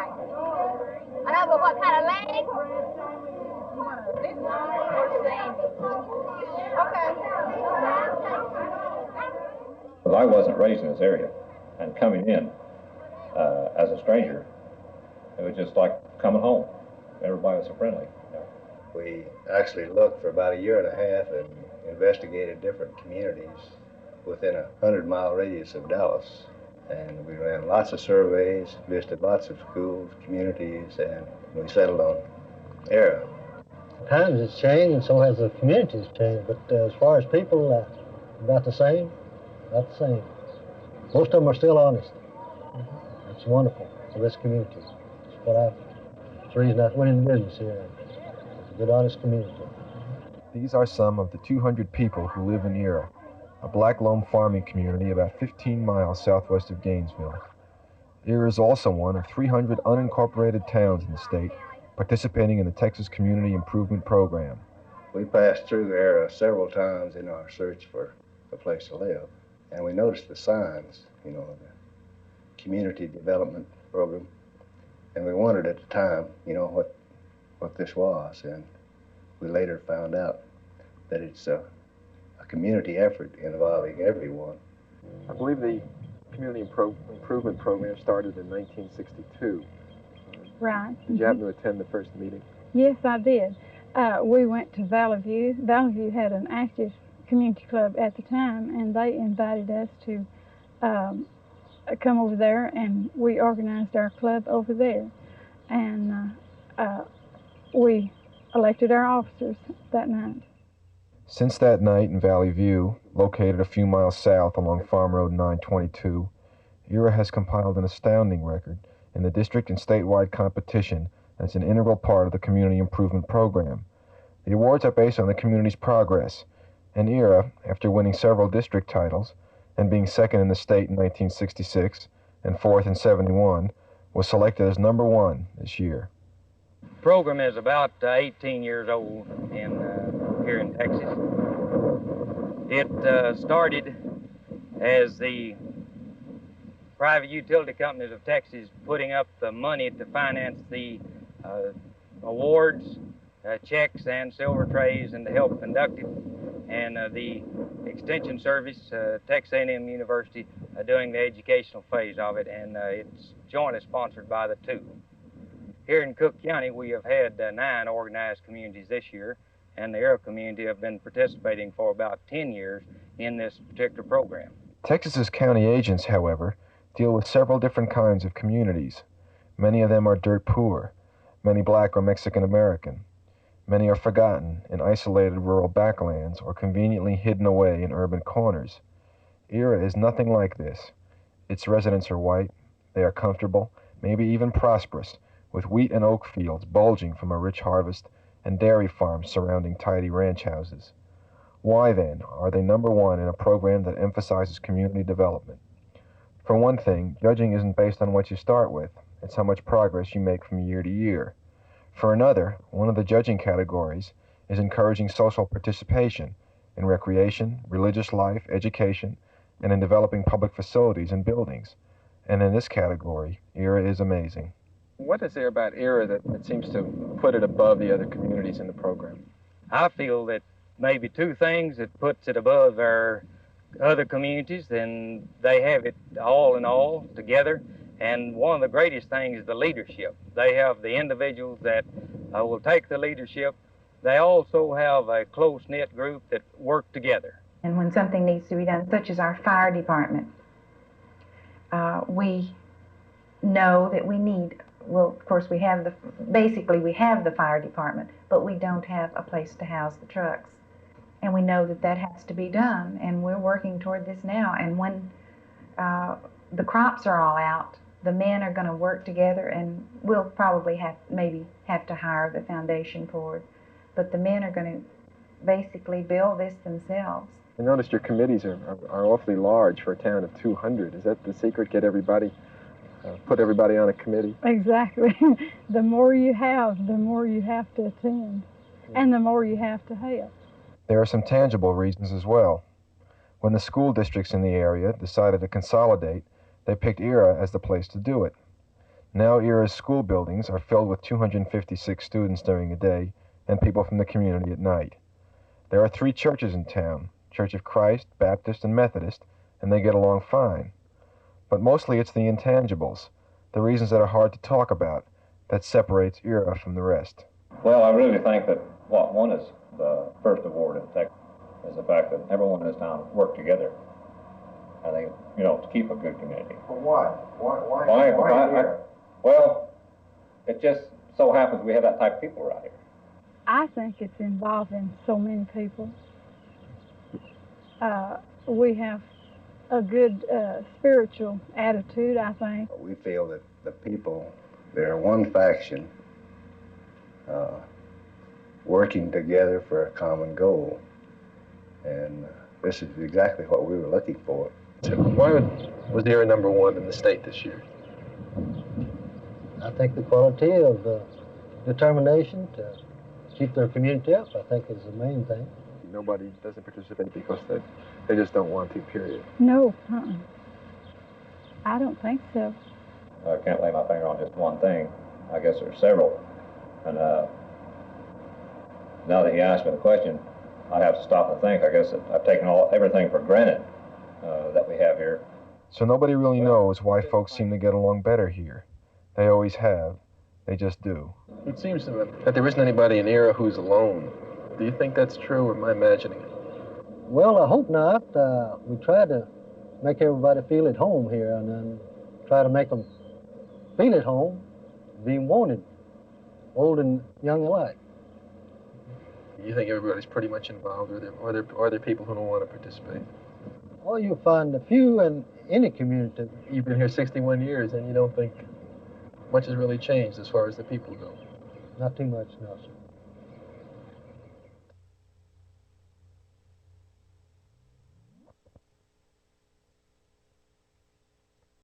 right. And I go, what kind of leg? This one. Okay. Well, I wasn't raised in this area, and coming in as a stranger, it was just like coming home. Everybody was so friendly. We actually looked for about a year and a half and investigated different communities within a 100-mile radius of Dallas. And we ran lots of surveys, visited lots of schools, communities, and we settled on KERA. Times has changed, and so has the communities changed. But as far as people, about the same. About the same. Most of them are still honest. It's wonderful for this community. It's the reason I went into business here. It's a good, honest community. These are some of the 200 people who live in KERA, a black loam farming community about 15 miles southwest of Gainesville. KERA is also one of 300 unincorporated towns in the state participating in the Texas Community Improvement Program. We passed through KERA several times in our search for a place to live, and we noticed the signs, the Community Development Program, and we wondered at the time, what this was, and we later found out that it's a community effort involving everyone. I believe the Community Improvement Program started in 1962. Right. Did you happen to attend the first meeting? Yes, I did. We went to Valley View. Valley View had an active community club at the time, and they invited us to come over there, and we organized our club over there. And we elected our officers that night. Since that night in Valley View, located a few miles south along Farm Road 922, KERA has compiled an astounding record in the district and statewide competition as an integral part of the Community Improvement Program. The awards are based on the community's progress, and KERA, after winning several district titles and being second in the state in 1966 and fourth in 71, was selected as #1 this year. The program is about 18 years old here in Texas. It started as the private utility companies of Texas putting up the money to finance the awards, checks, and silver trays, and to help conduct it. And the Extension Service, Texas A&M University, doing the educational phase of it, and it's jointly sponsored by the two. Here in Cook County, we have had 9 organized communities this year, and the KERA community have been participating for about 10 years in this particular program. Texas's county agents, however, deal with several different kinds of communities. Many of them are dirt poor, many black or Mexican American. Many are forgotten in isolated rural backlands or conveniently hidden away in urban corners. KERA is nothing like this. Its residents are white, they are comfortable, maybe even prosperous, with wheat and oak fields bulging from a rich harvest and dairy farms surrounding tidy ranch houses. Why, then, are they #1 in a program that emphasizes community development? For one thing, judging isn't based on what you start with, it's how much progress you make from year to year. For another, one of the judging categories is encouraging social participation in recreation, religious life, education, and in developing public facilities and buildings. And in this category, KERA is amazing. What is there about KERA that seems to put it above the other communities in the program? I feel that maybe 2 things that puts it above our other communities, and they have it all in all together. And one of the greatest things is the leadership. They have the individuals that will take the leadership. They also have a close-knit group that work together. And when something needs to be done, such as our fire department, we know that we need, well, of course we have we have the fire department, but we don't have a place to house the trucks. And we know that that has to be done, and we're working toward this now. And when the crops are all out, the men are going to work together, and we'll probably have to hire the foundation for it. But the men are going to basically build this themselves. I noticed your committees are awfully large for a town of 200. Is that the secret? Get everybody, put everybody on a committee? Exactly. The more you have, the more you have to attend, and the more you have to help. There are some tangible reasons as well. When the school districts in the area decided to consolidate, they picked KERA as the place to do it. Now ERA's school buildings are filled with 256 students during the day and people from the community at night. There are 3 churches in town, Church of Christ, Baptist, and Methodist, and they get along fine. But mostly it's the intangibles, the reasons that are hard to talk about, that separates ERA from the rest. Well, I really think that what won us the first award in Texas is the fact that everyone in this town worked together. I think, you know, to keep a good community. For what? Why here? Well, it just so happens we have that type of people right here. I think it's involving so many people. We have a good spiritual attitude, I think. We feel that the people, they're one faction, working together for a common goal. And this is exactly what we were looking for. So why was ERA #1 in the state this year? I think the quality of determination to keep their community up, I think, is the main thing. Nobody doesn't participate because they just don't want to, period. No, I don't think so. I can't lay my finger on just one thing. I guess there's several. And now that you asked me the question, I have to stop and think. I guess that I've taken everything for granted that we have here. So nobody really knows why folks seem to get along better here. They always have. They just do. It seems to me that there isn't anybody in ERA who's alone. Do you think that's true, or am I imagining it? Well, I hope not. We try to make everybody feel at home here and then try to make them feel at home, being wanted, old and young alike. You think everybody's pretty much involved, or are there people who don't want to participate? Well, you'll find a few in any community. You've been here 61 years, and you don't think much has really changed as far as the people go? Not too much, no, sir.